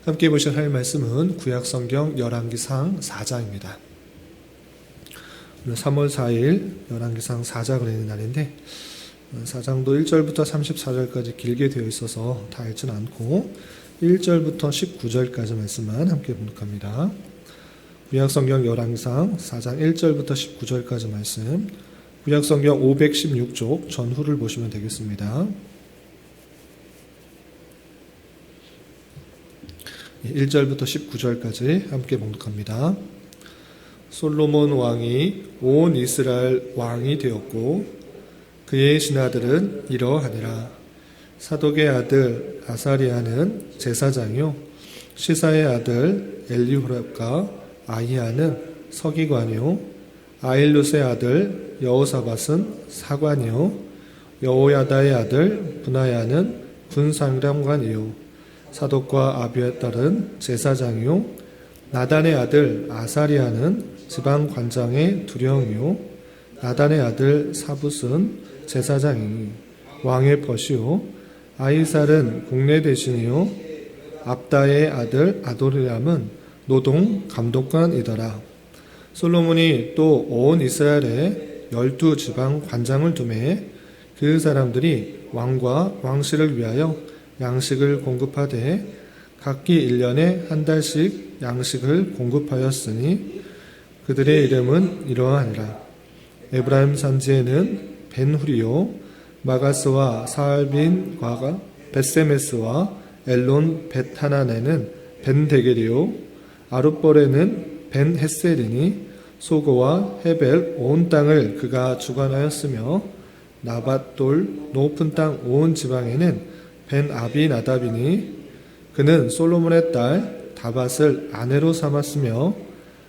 함께 보실 하나님 말씀은 구약성경 열왕기상 4장입니다. 오늘 3월 4일 열왕기상 4장을 읽는 날인데 4장도 1절부터 34절까지 길게 되어 있어서 다 읽지는 않고 1절부터 19절까지 말씀만 함께 분석합니다. 구약성경 열왕기상 4장 1절부터 19절까지 말씀, 구약성경 516쪽 전후를 보시면 되겠습니다. 1절부터 19절까지 함께 봉독합니다. 솔로몬 왕이 온 이스라엘 왕이 되었고 그의 신하들은 이러하니라. 사독의 아들 아사리아는 제사장이요 시사의 아들 엘리호렙과 아히야는 서기관이요 아일룻의 아들 여호사밧은 사관이요 여호야다의 아들 브나야는 군사령관이요 사독과 아비아달은 제사장이요 나단의 아들 아사리아는 지방관장의 두령이요 나단의 아들 사붓은 제사장이니 왕의 벗이요 아이살은 국내 대신이요 압다의 아들 아도리람은 노동 감독관이더라. 솔로몬이 또 온 이스라엘에 12지방 관장을 두매 그 사람들이 왕과 왕실을 위하여 양식을 공급하되 각기 1년에 한 달씩 양식을 공급하였으니 그들의 이름은 이러하니라. 에브라임 산지에는 벤후리요 마가스와 사알빈과 벳세메스와 엘론 벳하난에는 벤데겔이요 아룻벌에는 벤헤셀이니 소고와 헤벨 온 땅을 그가 주관하였으며 나밧돌 높은 땅 온 지방에는 벤 아비나답이니 그는 솔로몬의 딸 다밧을 아내로 삼았으며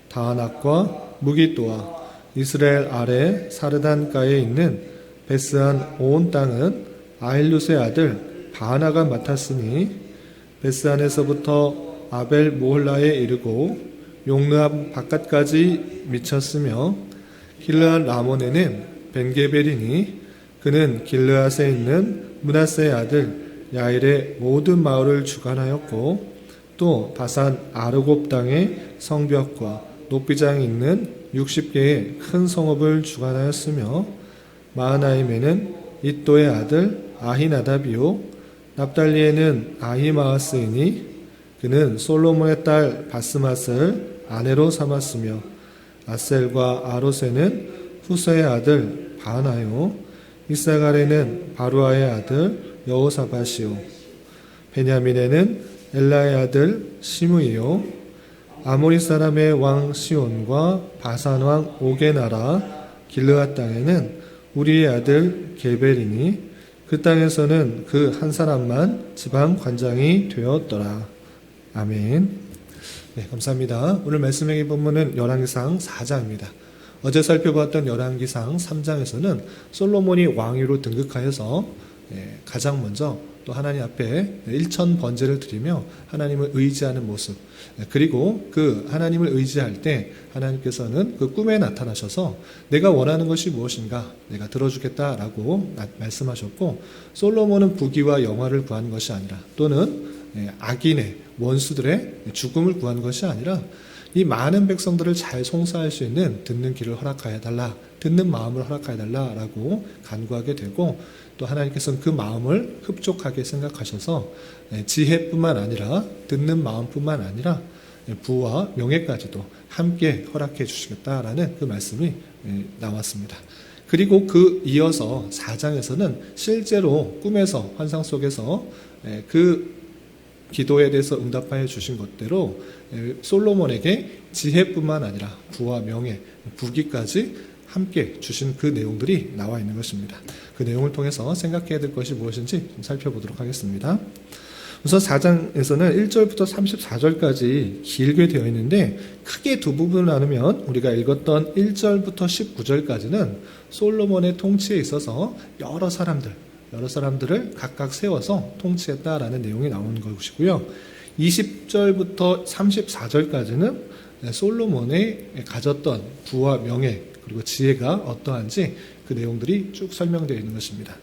다낙과 무기또와 이스라엘 아래 사르단가에 있는 베스안 온 땅은 아일룻의 아들 바하나가 맡았으니 베스안에서부터 아벨 모홀라에 이르고 용르암 바깥까지 미쳤으며 길르앗 라몬에는 벤게벨이니 그는 길르앗에 있는 므낫세의 아들 야일의 모든 마을을 주관하였고 또 바산 아르곱 땅의 성벽과 높이장이 있는 60개의 큰 성읍을 주관하였으며 마하나임에는 이또의 아들 아히나답이요 납달리에는 아히마아스이니 그는 솔로몬의 딸 바스맛을 아내로 삼았으며 아셀과 아롯에는 후세의 아들 바하나요 이사갈에는 바루아의 아들 여호사밧이요 베냐민에는 엘라의 아들 시므이요 아모리 사람의 왕 시온과 바산 왕 오게 나라 길르앗 땅에는 우리의 아들 게벨이니 그 땅에서는 그 한 사람만 지방 관장이 되었더라. 아멘. 네, 감사합니다. 오늘 말씀의 본문은 열왕기상 4장입니다. 어제 살펴봤던 열왕기상 3장에서는 솔로몬이 왕위로 등극하여서 가장 먼저 또 하나님 앞에 일천 번제를 드리며 하나님을 의지하는 모습, 그리고 그 하나님을 의지할 때 하나님께서는 그 꿈에 나타나셔서 내가 원하는 것이 무엇인가 내가 들어주겠다라고 말씀하셨고, 솔로몬은 부귀와 영화를 구하는 것이 아니라 또는 악인의 원수들의 죽음을 구하는 것이 아니라 이 많은 백성들을 잘 송사할 수 있는 듣는 귀를 허락하여 달라, 듣는 마음을 허락하여 달라라고 간구하게 되고, 또 하나님께서는 그 마음을 흡족하게 생각하셔서 지혜뿐만 아니라 듣는 마음뿐만 아니라 부와 명예까지도 함께 허락해 주시겠다라는 그 말씀이 나왔습니다. 그리고 그 이어서 4장에서는 실제로 꿈에서 환상 속에서 그 기도에 대해서 응답하여 주신 것대로 솔로몬에게 지혜뿐만 아니라 부와 명예, 부귀까지 함께 주신 그 내용들이 나와 있는 것입니다. 그 내용을 통해서 생각해야 될 것이 무엇인지 좀 살펴보도록 하겠습니다. 우선 4장에서는 1절부터 34절까지 길게 되어 있는데 크게 두 부분을 나누면 우리가 읽었던 1절부터 19절까지는 솔로몬의 통치에 있어서 여러 사람들을 각각 세워서 통치했다라는 내용이 나오는 것이고요. 20절부터 34절까지는 솔로몬의 가졌던 부와 명예 그리고 지혜가 어떠한지 그 내용들이 쭉 설명되어 있는 것입니다.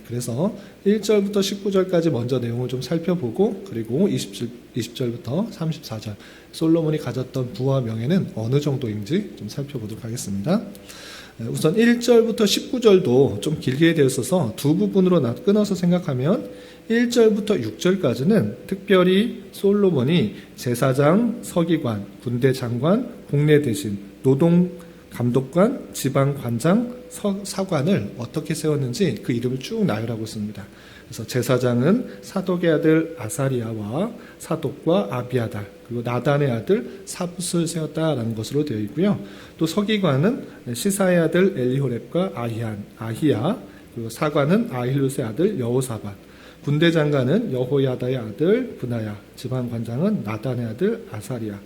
그래서 1절부터 19절까지 먼저 내용을 좀 살펴보고 그리고 20절부터 34절 솔로몬이 가졌던 부와 명예는 어느 정도인지 좀 살펴보도록 하겠습니다. 우선 1절부터 19절도 좀 길게 되어 있어서 두 부분으로 끊어서 생각하면 1절부터 6절까지는 특별히 솔로몬이 제사장, 서기관, 군대 장관, 국내 대신, 노동 감독관, 지방관장, 사관을 어떻게 세웠는지 그 이름을 쭉 나열하고 있습니다. 그래서 제사장은 사독의 아들 아사리아와 사독과 아비아달, 그리고 나단의 아들 사붓을 세웠다라는 것으로 되어 있고요. 또 서기관은 시사의 아들 엘리호렙과 아히야, 그리고 사관은 아힐룻의 아들 여호사밧, 군대 장관은 여호야다의 아들 브나야, 지방관장은 나단의 아들 아사리아,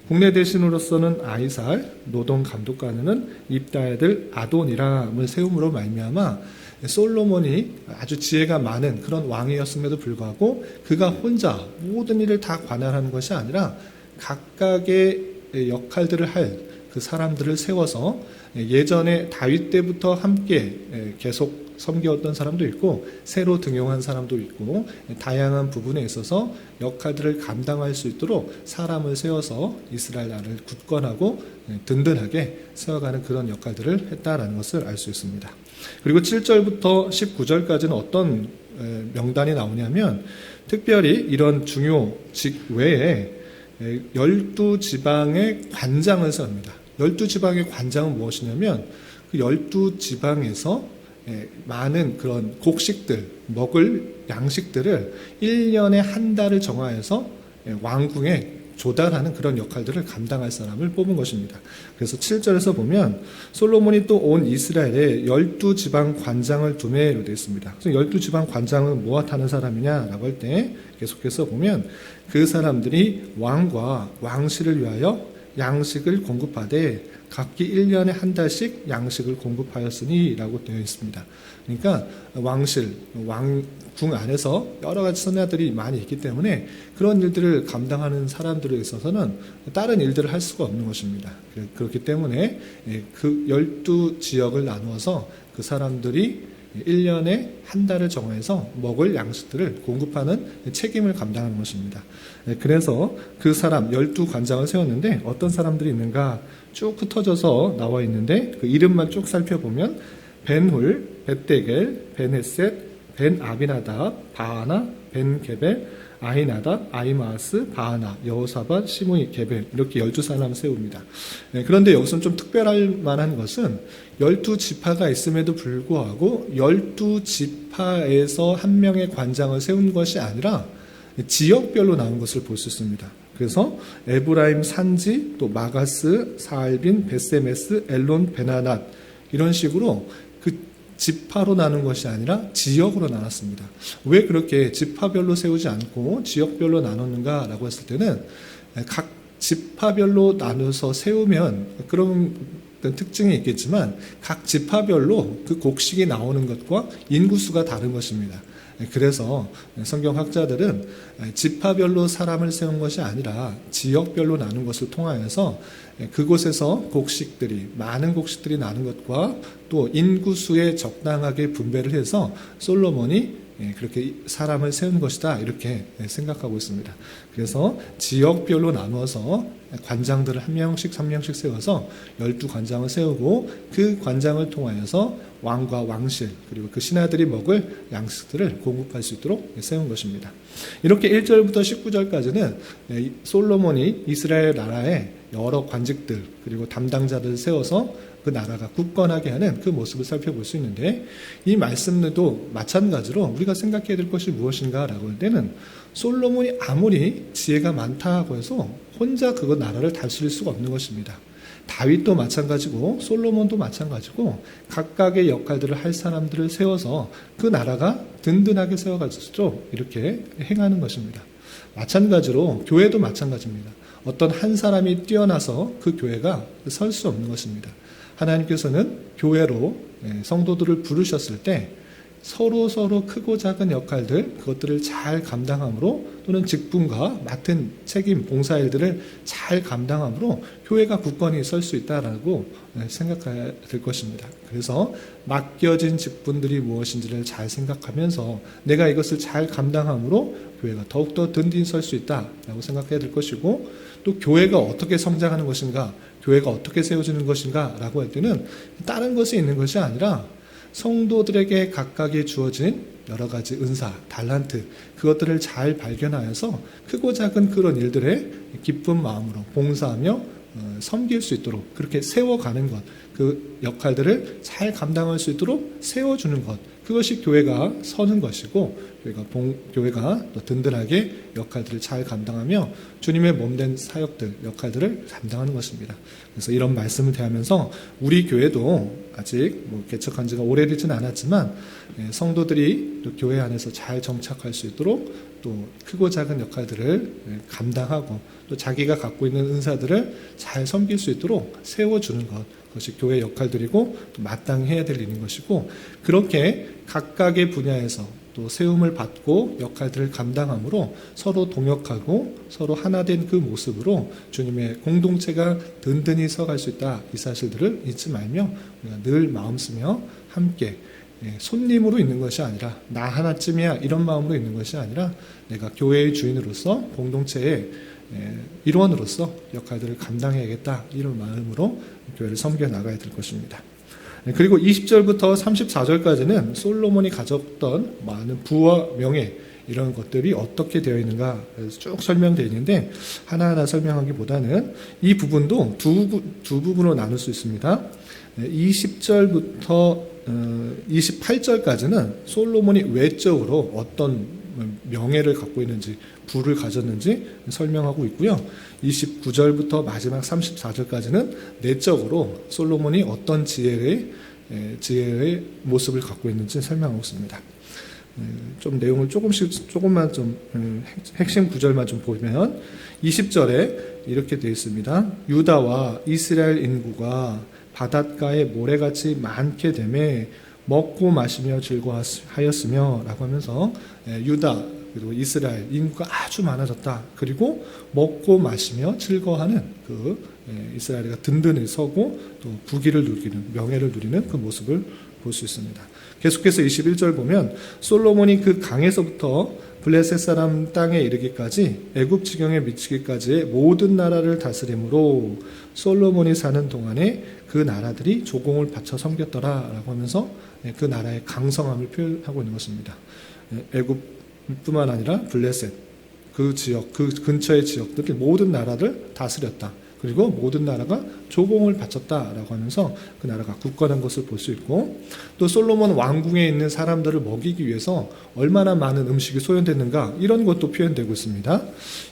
국내 대신으로서는 아이살, 노동 감독관은 입다의 아들 아도니람을 세움으로 말미암아 솔로몬이 아주 지혜가 많은 그런 왕이었음에도 불구하고 그가 혼자 모든 일을 다 관할하는 것이 아니라 각각의 역할들을 할 그 사람들을 세워서 예전에 다윗 때부터 함께 계속 섬겨왔던 사람도 있고 새로 등용한 사람도 있고 다양한 부분에 있어서 역할들을 감당할 수 있도록 사람을 세워서 이스라엘 나라를 굳건하고 든든하게 세워가는 그런 역할들을 했다라는 것을 알 수 있습니다. 그리고 7절부터 19절까지는 어떤 명단이 나오냐면 특별히 이런 중요직 외에 12지방의 관장을 세웁니다. 12지방의 관장은 무엇이냐면 그 12지방에서 많은 그런 곡식들, 먹을 양식들을 1년에 한 달을 정하여서 왕궁에 조달하는 그런 역할들을 감당할 사람을 뽑은 것입니다. 그래서 7절에서 보면 솔로몬이 또 온 이스라엘에 12지방 관장을 두매로 되어 있습니다. 그래서 12지방 관장은 무엇하는 사람이냐라고 할 때 계속해서 보면 그 사람들이 왕과 왕실을 위하여 양식을 공급하되 각기 1년에 한 달씩 양식을 공급하였으니 라고 되어 있습니다. 그러니까 왕실, 왕궁 안에서 여러 가지 선야들이 많이 있기 때문에 그런 일들을 감당하는 사람들에 있어서는 다른 일들을 할 수가 없는 것입니다. 그렇기 때문에 그 12지역을 나누어서 그 사람들이 1년에 한 달을 정해서 먹을 양식들을 공급하는 책임을 감당하는 것입니다. 그래서 그 사람 12관장을 세웠는데 어떤 사람들이 있는가 쭉 흩어져서 나와 있는데 그 이름만 쭉 살펴보면 벤훌, 벳데겔, 벤헤셋, 벤아비나답, 바하나, 벤게벨, 아히나답, 아히마아스, 바하나, 여호사밧, 시므이, 게벨 이렇게 12사람을 세웁니다. 그런데 여기서는 좀 특별할 만한 것은 12지파가 있음에도 불구하고 12지파에서 한 명의 관장을 세운 것이 아니라 지역별로 나온 것을 볼 수 있습니다. 그래서 에브라임 산지, 또 마가스, 사알빈, 베세메스, 엘론, 베나낫 이런 식으로 그 지파로 나눈 것이 아니라 지역으로 나눴습니다. 왜 그렇게 지파별로 세우지 않고 지역별로 나눴는가라고 했을 때는 각 지파별로 나눠서 세우면 그런 특징이 있겠지만 각 지파별로 그 곡식이 나오는 것과 인구수가 다른 것입니다. 그래서 성경학자들은 지파별로 사람을 세운 것이 아니라 지역별로 나눈 것을 통하여서 그곳에서 많은 곡식들이 나는 것과 또 인구수에 적당하게 분배를 해서 솔로몬이 그렇게 사람을 세운 것이다 이렇게 생각하고 있습니다. 그래서 지역별로 나누어서 관장들을 한 명씩 3명씩 세워서 12관장을 세우고 그 관장을 통하여서 왕과 왕실 그리고 그 신하들이 먹을 양식들을 공급할 수 있도록 세운 것입니다. 이렇게 1절부터 19절까지는 솔로몬이 이스라엘 나라에 여러 관직들 그리고 담당자들을 세워서 그 나라가 굳건하게 하는 그 모습을 살펴볼 수 있는데 이 말씀도 마찬가지로 우리가 생각해야 될 것이 무엇인가라고 할 때는 솔로몬이 아무리 지혜가 많다고 해서 혼자 그 나라를 다스릴 수가 없는 것입니다. 다윗도 마찬가지고 솔로몬도 마찬가지고 각각의 역할들을 할 사람들을 세워서 그 나라가 든든하게 세워가지고 이렇게 행하는 것입니다. 마찬가지로 교회도 마찬가지입니다. 어떤 한 사람이 뛰어나서 그 교회가 설 수 없는 것입니다. 하나님께서는 교회로 성도들을 부르셨을 때 서로 크고 작은 역할들, 그것들을 잘 감당함으로, 또는 직분과 맡은 책임, 봉사일들을 잘 감당함으로 교회가 굳건히 설 수 있다라고 생각해야 될 것입니다. 그래서 맡겨진 직분들이 무엇인지를 잘 생각하면서 내가 이것을 잘 감당함으로 교회가 더욱더 든든히 설 수 있다라고 생각해야 될 것이고, 또 교회가 어떻게 성장하는 것인가, 교회가 어떻게 세워지는 것인가 라고 할 때는 다른 것이 있는 것이 아니라 성도들에게 각각이 주어진 여러 가지 은사, 달란트, 그것들을 잘 발견하여서 크고 작은 그런 일들에 기쁜 마음으로 봉사하며 섬길 수 있도록 그렇게 세워가는 것, 그 역할들을 잘 감당할 수 있도록 세워주는 것, 그것이 교회가 서는 것이고, 교회가 또 든든하게 역할들을 잘 감당하며 주님의 몸된 사역들, 역할들을 감당하는 것입니다. 그래서 이런 말씀을 대하면서 우리 교회도 아직 개척한 지가 오래되지는 않았지만 성도들이 또 교회 안에서 잘 정착할 수 있도록 또 크고 작은 역할들을 감당하고 또 자기가 갖고 있는 은사들을 잘 섬길 수 있도록 세워주는 것, 그것이 교회 역할들이고 또 마땅히 해야 될 일인 것이고, 그렇게 각각의 분야에서 또 세움을 받고 역할들을 감당함으로 서로 동역하고 서로 하나된 그 모습으로 주님의 공동체가 든든히 서갈 수 있다, 이 사실들을 잊지 말며 우리가 늘 마음 쓰며 함께 손님으로 있는 것이 아니라 나 하나쯤이야 이런 마음으로 있는 것이 아니라 내가 교회의 주인으로서 공동체의 일원으로서 역할들을 감당해야겠다, 이런 마음으로 교회를 섬겨 나가야 될 것입니다. 그리고 20절부터 34절까지는 솔로몬이 가졌던 많은 부와 명예, 이런 것들이 어떻게 되어 있는가 쭉 설명되어 있는데, 하나하나 설명하기보다는 이 부분도 두 부분으로 나눌 수 있습니다. 20절부터 28절까지는 솔로몬이 외적으로 어떤 명예를 갖고 있는지, 부를 가졌는지 설명하고 있고요. 29절부터 마지막 34절까지는 내적으로 솔로몬이 어떤 지혜의 모습을 갖고 있는지 설명하고 있습니다. 좀 내용을 조금만 좀 핵심 구절만 좀 보면 20절에 이렇게 되어 있습니다. 유다와 이스라엘 인구가 바닷가에 모래같이 많게 되매 먹고 마시며 즐거워하였으며 라고 하면서 유다 그리고 이스라엘 인구가 아주 많아졌다. 그리고 먹고 마시며 즐거워하는 그 이스라엘이 든든히 서고 또 부귀를 누리는, 명예를 누리는 그 모습을 볼 수 있습니다. 계속해서 21절 보면 솔로몬이 그 강에서부터 블레셋 사람 땅에 이르기까지 애굽 지경에 미치기까지의 모든 나라를 다스림으로 솔로몬이 사는 동안에 그 나라들이 조공을 바쳐 섬겼더라 라고 하면서 그 나라의 강성함을 표현하고 있는 것입니다. 애굽뿐만 아니라 블레셋, 그 지역, 그 근처의 지역들 모든 나라를 다스렸다. 그리고 모든 나라가 조공을 바쳤다라고 하면서 그 나라가 굳건한 것을 볼 수 있고, 또 솔로몬 왕궁에 있는 사람들을 먹이기 위해서 얼마나 많은 음식이 소요됐는가, 이런 것도 표현되고 있습니다.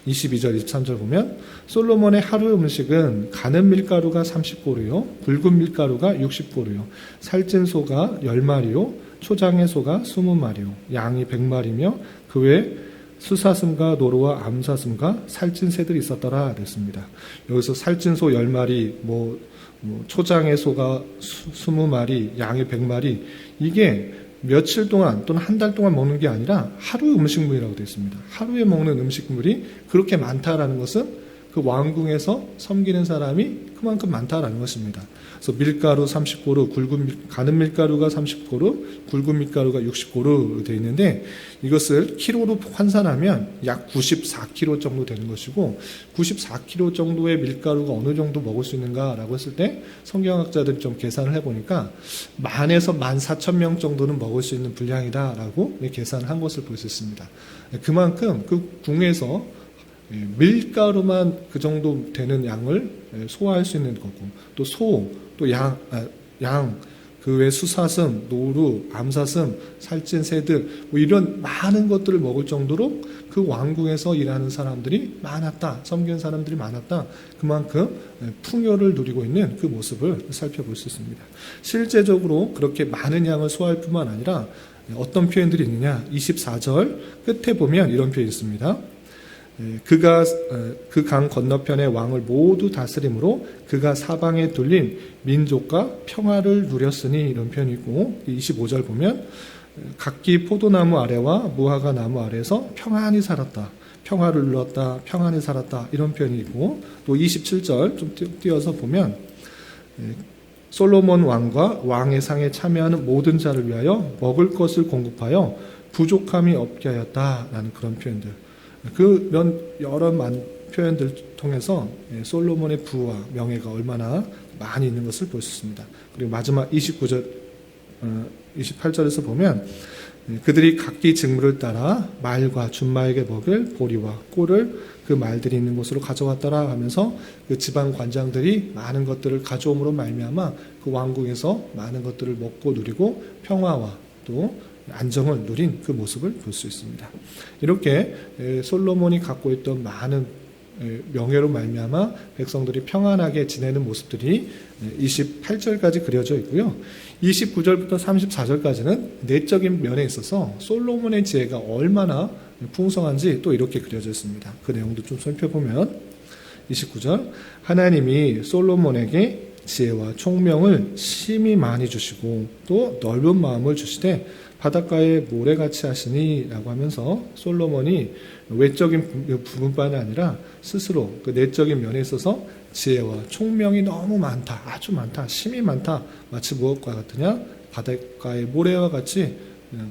22절, 23절 보면 솔로몬의 하루 음식은 가는 밀가루가 30고루요, 굵은 밀가루가 60고루요, 살찐 소가 10마리요, 초장의 소가 20마리요, 양이 100마리며 그 외에 수사슴과 노루와 암사슴과 살찐 새들이 있었더라 그랬습니다. 여기서 살찐 소 10마리, 초장의 소가 20마리, 양이 100마리, 이게 며칠 동안 또는 한 달 동안 먹는 게 아니라 하루 음식물이라고 되어 있습니다. 하루에 먹는 음식물이 그렇게 많다라는 것은 그 왕궁에서 섬기는 사람이 그만큼 많다라는 것입니다. 그래서 밀가루 30고루, 가는 밀가루가 30고루, 굵은 밀가루가 60고루 되어 있는데, 이것을 키로로 환산하면 약 94kg 정도 되는 것이고, 94kg 정도의 밀가루가 어느 정도 먹을 수 있는가라고 했을 때 성경학자들이 좀 계산을 해보니까 10,000에서 14,000명 정도는 먹을 수 있는 분량이다라고 계산을 한 것을 볼 수 있습니다. 그만큼 그 궁에서 밀가루만 그 정도 되는 양을 소화할 수 있는 거고, 또 소, 또 양, 그 외 수사슴, 노루, 암사슴, 살찐 새들, 이런 많은 것들을 먹을 정도로 그 왕궁에서 일하는 사람들이 많았다, 섬기는 사람들이 많았다. 그만큼 풍요를 누리고 있는 그 모습을 살펴볼 수 있습니다. 실제적으로 그렇게 많은 양을 소화할 뿐만 아니라 어떤 표현들이 있느냐, 24절 끝에 보면 이런 표현이 있습니다. 그가 그 강 건너편의 왕을 모두 다스림으로 그가 사방에 둘린 민족과 평화를 누렸으니, 이런 표현이 있고, 25절 보면 각기 포도나무 아래와 무화과 나무 아래에서 평안히 살았다. 평화를 누렸다. 평안히 살았다. 이런 표현이 있고, 또 27절 좀 띄어서 보면 솔로몬 왕과 왕의 상에 참여하는 모든 자를 위하여 먹을 것을 공급하여 부족함이 없게 하였다라는 그런 표현들. 여러 표현들 통해서 솔로몬의 부와 명예가 얼마나 많이 있는 것을 볼 수 있습니다. 그리고 마지막 28절에서 보면 그들이 각기 직무를 따라 말과 준마에게 먹을 보리와 꿀을 그 말들이 있는 곳으로 가져왔더라 하면서 그 지방 관장들이 많은 것들을 가져옴으로 말미암아 그 왕궁에서 많은 것들을 먹고 누리고 평화와 또 안정을 누린 그 모습을 볼 수 있습니다. 이렇게 솔로몬이 갖고 있던 많은 명예로 말미암아 백성들이 평안하게 지내는 모습들이 28절까지 그려져 있고요. 29절부터 34절까지는 내적인 면에 있어서 솔로몬의 지혜가 얼마나 풍성한지 또 이렇게 그려져 있습니다. 그 내용도 좀 살펴보면 29절 하나님이 솔로몬에게 지혜와 총명을 심히 많이 주시고 또 넓은 마음을 주시되 바닷가에 모래같이 하시니 라고 하면서 솔로몬이 외적인 부분뿐만 아니라 스스로 그 내적인 면에 있어서 지혜와 총명이 너무 많다, 아주 많다, 심히 많다. 마치 무엇과 같으냐? 바닷가의 모래와 같이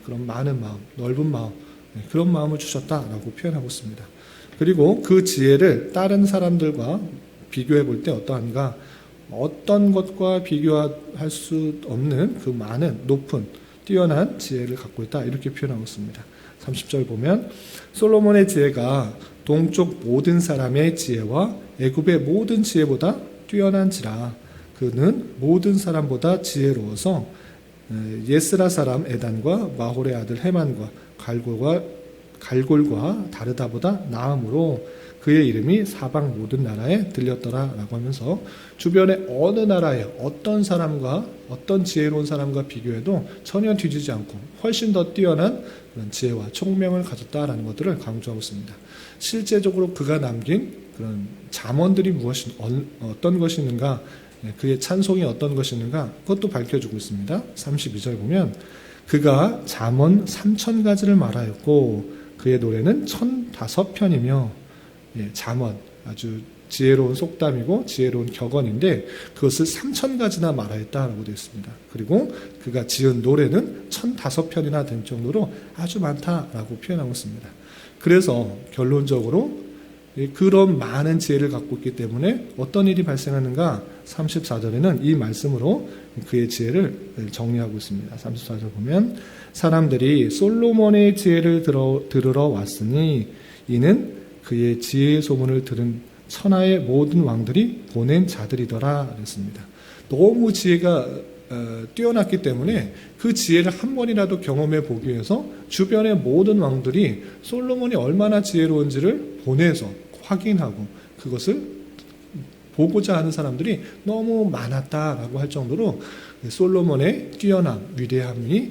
그런 많은 마음, 넓은 마음, 그런 마음을 주셨다라고 표현하고 있습니다. 그리고 그 지혜를 다른 사람들과 비교해 볼 때 어떠한가? 어떤 것과 비교할 수 없는 그 많은 높은 뛰어난 지혜를 갖고 있다 이렇게 표현하고 있습니다. 30절 보면 솔로몬의 지혜가 동쪽 모든 사람의 지혜와 애굽의 모든 지혜보다 뛰어난지라 그는 모든 사람보다 지혜로워서 예스라 사람 에단과 마홀의 아들 헤만과 갈골과 다르다보다 나음으로 그의 이름이 사방 모든 나라에 들렸더라 라고 하면서 주변의 어느 나라에 어떤 사람과 어떤 지혜로운 사람과 비교해도 전혀 뒤지지 않고 훨씬 더 뛰어난 그런 지혜와 총명을 가졌다라는 것들을 강조하고 있습니다. 실제적으로 그가 남긴 그런 잠언들이 어떤 것이 있는가, 그의 찬송이 어떤 것이 있는가 그것도 밝혀주고 있습니다. 32절 보면 그가 잠언 3000가지를 말하였고 그의 노래는 1005편이며 잠언 아주 지혜로운 속담이고 지혜로운 격언인데 그것을 3000가지나 말하였다라고 되어 있습니다. 그리고 그가 지은 노래는 1005편이나 된 정도로 아주 많다라고 표현하고 있습니다. 그래서 결론적으로 그런 많은 지혜를 갖고 있기 때문에 어떤 일이 발생하는가 34절에는 이 말씀으로 그의 지혜를 정리하고 있습니다. 34절 보면 사람들이 솔로몬의 지혜를 들으러 왔으니 이는 그의 지혜의 소문을 들은 천하의 모든 왕들이 보낸 자들이더라 그랬습니다. 너무 지혜가 뛰어났기 때문에 그 지혜를 한 번이라도 경험해 보기 위해서 주변의 모든 왕들이 솔로몬이 얼마나 지혜로운지를 보내서 확인하고 그것을 보고자 하는 사람들이 너무 많았다라고 할 정도로 솔로몬의 뛰어남, 위대함이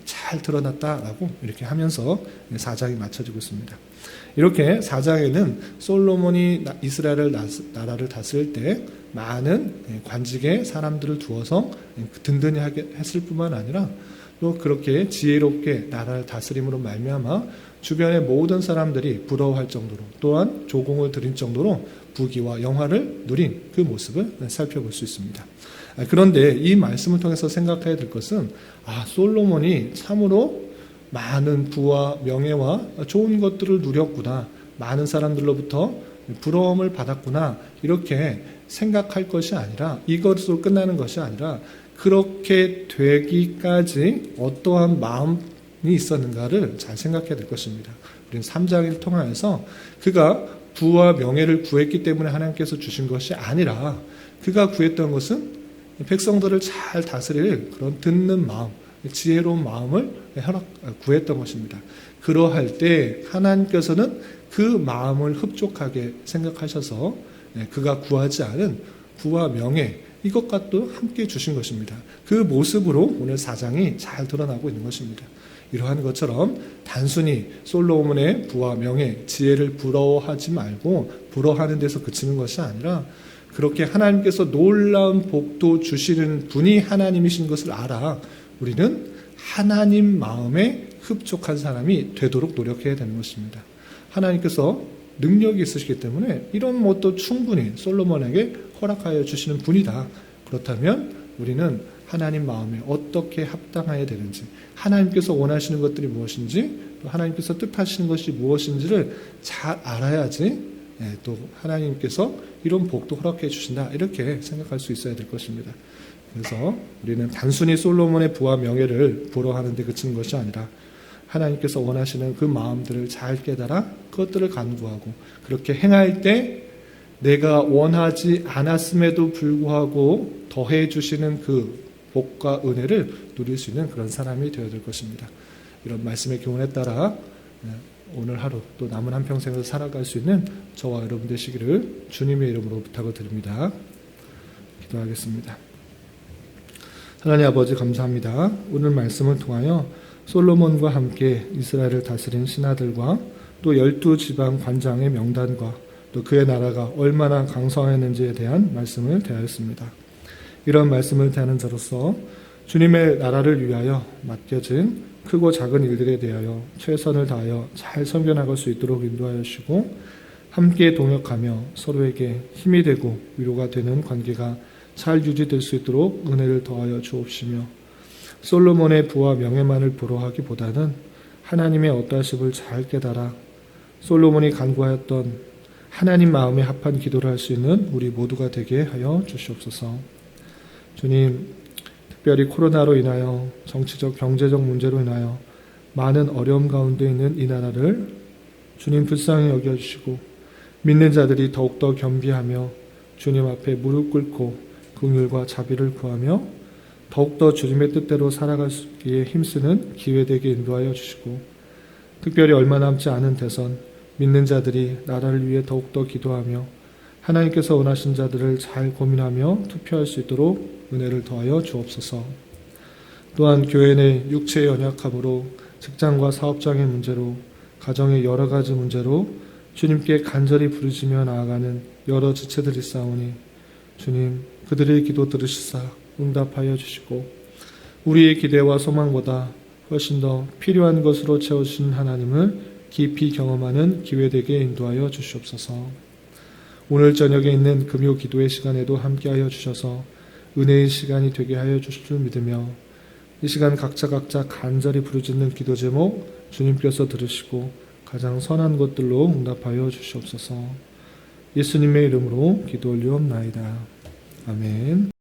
잘 드러났다라고 이렇게 하면서 4장이 마쳐지고 있습니다. 이렇게 4장에는 솔로몬이 이스라엘 나라를 다스릴 때 많은 관직의 사람들을 두어서 든든히 했을 뿐만 아니라 또 그렇게 지혜롭게 나라를 다스림으로 말미암아 주변의 모든 사람들이 부러워할 정도로 또한 조공을 드릴 정도로 부귀와 영화를 누린 그 모습을 살펴볼 수 있습니다. 그런데 이 말씀을 통해서 생각해야 될 것은 솔로몬이 참으로 많은 부와 명예와 좋은 것들을 누렸구나, 많은 사람들로부터 부러움을 받았구나 이렇게 생각할 것이 아니라 이것으로 끝나는 것이 아니라 그렇게 되기까지 어떠한 마음이 있었는가를 잘 생각해야 될 것입니다. 우리는 3장을 통하여서 그가 부와 명예를 구했기 때문에 하나님께서 주신 것이 아니라 그가 구했던 것은 백성들을 잘 다스릴 그런 듣는 마음, 지혜로운 마음을 구했던 것입니다. 그러할 때 하나님께서는 그 마음을 흡족하게 생각하셔서 그가 구하지 않은 부와 명예 이것과 또 함께 주신 것입니다. 그 모습으로 오늘 4장이 잘 드러나고 있는 것입니다. 이러한 것처럼 단순히 솔로몬의 부와 명예, 지혜를 부러워하지 말고 부러워하는 데서 그치는 것이 아니라 그렇게 하나님께서 놀라운 복도 주시는 분이 하나님이신 것을 알아 우리는 하나님 마음에 흡족한 사람이 되도록 노력해야 되는 것입니다. 하나님께서 능력이 있으시기 때문에 이런 것도 충분히 솔로몬에게 허락하여 주시는 분이다. 그렇다면 우리는 하나님 마음에 어떻게 합당해야 되는지, 하나님께서 원하시는 것들이 무엇인지, 또 하나님께서 뜻하시는 것이 무엇인지를 잘 알아야지 또 하나님께서 이런 복도 허락해 주신다, 이렇게 생각할 수 있어야 될 것입니다. 그래서 우리는 단순히 솔로몬의 부와 명예를 보러 하는데 그치는 것이 아니라 하나님께서 원하시는 그 마음들을 잘 깨달아 그것들을 간구하고, 그렇게 행할 때 내가 원하지 않았음에도 불구하고 더해 주시는 그 복과 은혜를 누릴 수 있는 그런 사람이 되어야 될 것입니다. 이런 말씀의 교훈에 따라 오늘 하루 또 남은 한평생을 살아갈 수 있는 저와 여러분 되시기를 주님의 이름으로 부탁을 드립니다. 기도하겠습니다. 하나님 아버지, 감사합니다. 오늘 말씀을 통하여 솔로몬과 함께 이스라엘을 다스린 신하들과 또 12지방 관장의 명단과 또 그의 나라가 얼마나 강성했는지에 대한 말씀을 대하였습니다. 이런 말씀을 대하는 자로서 주님의 나라를 위하여 맡겨진 크고 작은 일들에 대하여 최선을 다하여 잘 섬겨나갈 수 있도록 인도하여 주시고, 함께 동역하며 서로에게 힘이 되고 위로가 되는 관계가 잘 유지될 수 있도록 은혜를 더하여 주옵시며, 솔로몬의 부와 명예만을 보러 하기보다는 하나님의 어떠하심을 잘 깨달아 솔로몬이 간구하였던 하나님 마음에 합한 기도를 할 수 있는 우리 모두가 되게 하여 주시옵소서. 주님, 특별히 코로나로 인하여 정치적, 경제적 문제로 인하여 많은 어려움 가운데 있는 이 나라를 주님 불쌍히 여겨주시고, 믿는 자들이 더욱더 겸비하며 주님 앞에 무릎 꿇고 긍휼과 자비를 구하며 더욱더 주님의 뜻대로 살아가기에 힘쓰는 기회되게 인도하여 주시고, 특별히 얼마 남지 않은 대선, 믿는 자들이 나라를 위해 더욱더 기도하며 하나님께서 원하신 자들을 잘 고민하며 투표할 수 있도록 은혜를 더하여 주옵소서. 또한 교회 내 육체의 연약함으로, 직장과 사업장의 문제로, 가정의 여러 가지 문제로 주님께 간절히 부르짖며 나아가는 여러 지체들이 있사오니 주님, 그들의 기도 들으시사 응답하여 주시고, 우리의 기대와 소망보다 훨씬 더 필요한 것으로 채워주신 하나님을 깊이 경험하는 기회되게 인도하여 주시옵소서. 오늘 저녁에 있는 금요 기도의 시간에도 함께하여 주셔서 은혜의 시간이 되게 하여 주실 줄 믿으며, 이 시간 각자 간절히 부르짖는 기도 제목 주님께서 들으시고 가장 선한 것들로 응답하여 주시옵소서. 예수님의 이름으로 기도 올리옵나이다. 아멘.